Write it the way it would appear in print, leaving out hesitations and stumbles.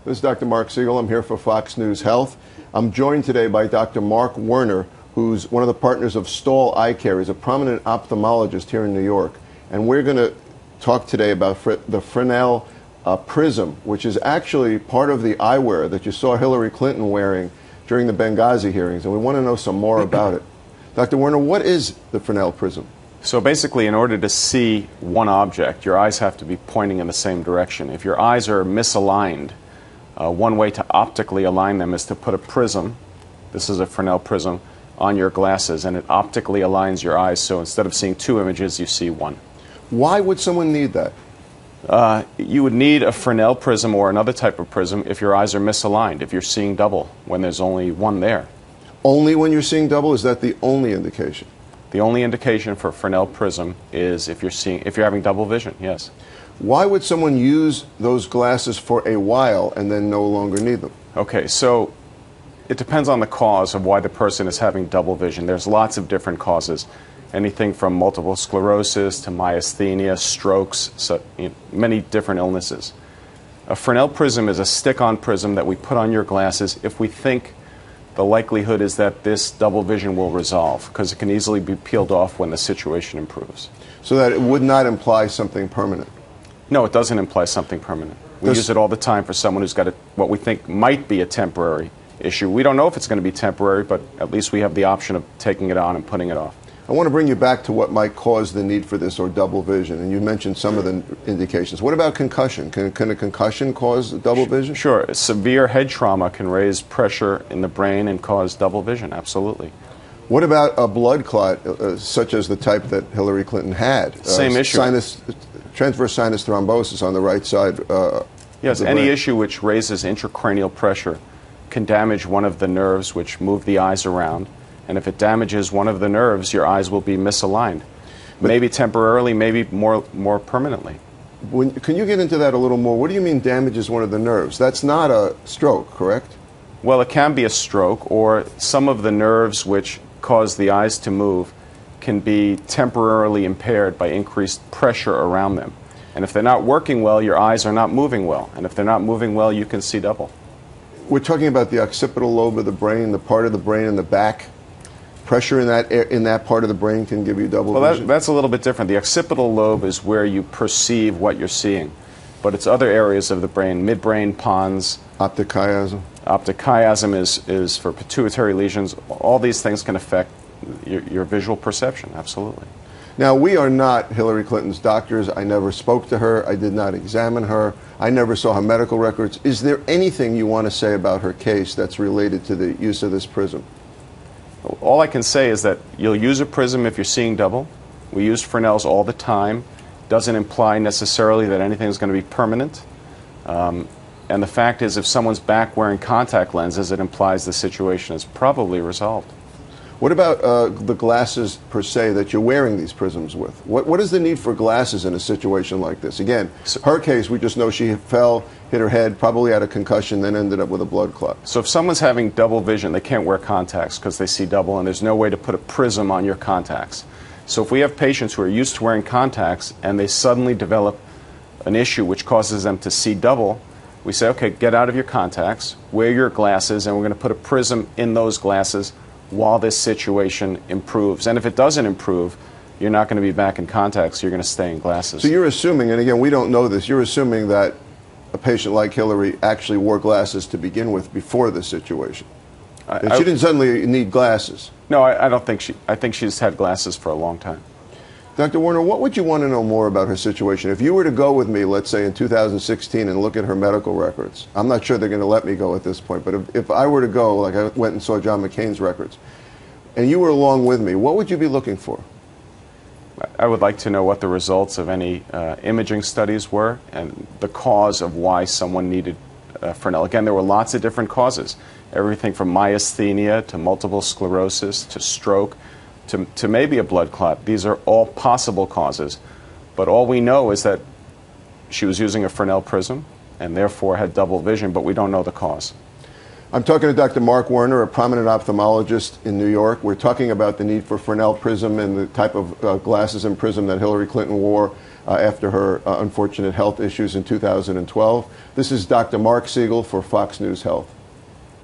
This is Dr. Mark Siegel. I'm here for Fox News Health. I'm joined today by Dr. Marc Werner, who's one of the partners of Stoll Eye Care. He's a prominent ophthalmologist here in New York. And we're going to talk today about the Fresnel prism, which is actually part of the eyewear that you saw Hillary Clinton wearing during the Benghazi hearings. And we want to know some more about it. Dr. Werner, what is the Fresnel prism? So basically, in order to see one object, your eyes have to be pointing in the same direction. If your eyes are misaligned, one way to optically align them is to put a prism, this is a Fresnel prism, on your glasses, and it optically aligns your eyes, so instead of seeing two images, you see one. Why would someone need that? You would need a Fresnel prism or another type of prism if your eyes are misaligned, if you're seeing double when there's only one there. Only when you're seeing double? Is that the only indication? The only indication for Fresnel prism is if you're having double vision, yes. Why would someone use those glasses for a while and then no longer need them? Okay, so it depends on the cause of why the person is having double vision. There's lots of different causes, anything from multiple sclerosis to myasthenia, strokes, so, many different illnesses. A Fresnel prism is a stick-on prism that we put on your glasses if we think the likelihood is that this double vision will resolve, because it can easily be peeled off when the situation improves. So that it would not imply something permanent? No, it doesn't imply something permanent. We use it all the time for someone who's got what we think might be a temporary issue. We don't know if it's going to be temporary, but at least we have the option of taking it on and putting it off. I want to bring you back to what might cause the need for this or double vision, and you mentioned some of the indications. What about concussion? Can a concussion cause double vision? Sure. Severe head trauma can raise pressure in the brain and cause double vision, absolutely. What about a blood clot, such as the type that Hillary Clinton had? Same issue. Transverse sinus thrombosis on the right side. Yes, any issue which raises intracranial pressure can damage one of the nerves which move the eyes around. And if it damages one of the nerves, your eyes will be misaligned. Maybe temporarily, maybe more permanently. Can you get into that a little more? What do you mean damages one of the nerves? That's not a stroke, correct? Well, it can be a stroke, or some of the nerves which cause the eyes to move can be temporarily impaired by increased pressure around them. And if they're not working well, your eyes are not moving well. And if they're not moving well, you can see double. We're talking about the occipital lobe of the brain, the part of the brain in the back. Pressure in that part of the brain can give you double vision? Well, that's a little bit different. The occipital lobe is where you perceive what you're seeing. But it's other areas of the brain, midbrain, pons. Optic chiasm? Optic chiasm is for pituitary lesions. All these things can affect your visual perception, absolutely. Now, we are not Hillary Clinton's doctors. I never spoke to her. I did not examine her. I never saw her medical records. Is there anything you want to say about her case that's related to the use of this prism? All I can say is that you'll use a prism if you're seeing double. We use Fresnels all the time. Doesn't imply necessarily that anything is going to be permanent. And the fact is, if someone's back wearing contact lenses, it implies the situation is probably resolved. What about the glasses per se that you're wearing these prisms with? What is the need for glasses in a situation like this? Again, her case, we just know she fell, hit her head, probably had a concussion, then ended up with a blood clot. So if someone's having double vision, they can't wear contacts because they see double, and there's no way to put a prism on your contacts. So if we have patients who are used to wearing contacts and they suddenly develop an issue which causes them to see double, we say, okay, get out of your contacts, wear your glasses, and we're going to put a prism in those glasses while this situation improves. And if it doesn't improve, you're not going to be back in contacts, you're going to stay in glasses. So you're assuming, and again, we don't know this, you're assuming that a patient like Hillary actually wore glasses to begin with before this situation. She didn't suddenly need glasses. No, I don't think I think she's had glasses for a long time. Dr. Werner, what would you want to know more about her situation? If you were to go with me, let's say in 2016, and look at her medical records, I'm not sure they're going to let me go at this point, but if I were to go, like I went and saw John McCain's records, and you were along with me, what would you be looking for? I would like to know what the results of any imaging studies were and the cause of why someone needed Fresnel. Again, there were lots of different causes, everything from myasthenia to multiple sclerosis to stroke to maybe a blood clot. These are all possible causes, but all we know is that she was using a Fresnel prism and therefore had double vision, but we don't know the cause. I'm talking to Dr. Marc Werner, a prominent ophthalmologist in New York. We're talking about the need for Fresnel prism and the type of glasses and prism that Hillary Clinton wore after her unfortunate health issues in 2012. This is Dr. Marc Siegel for Fox News Health.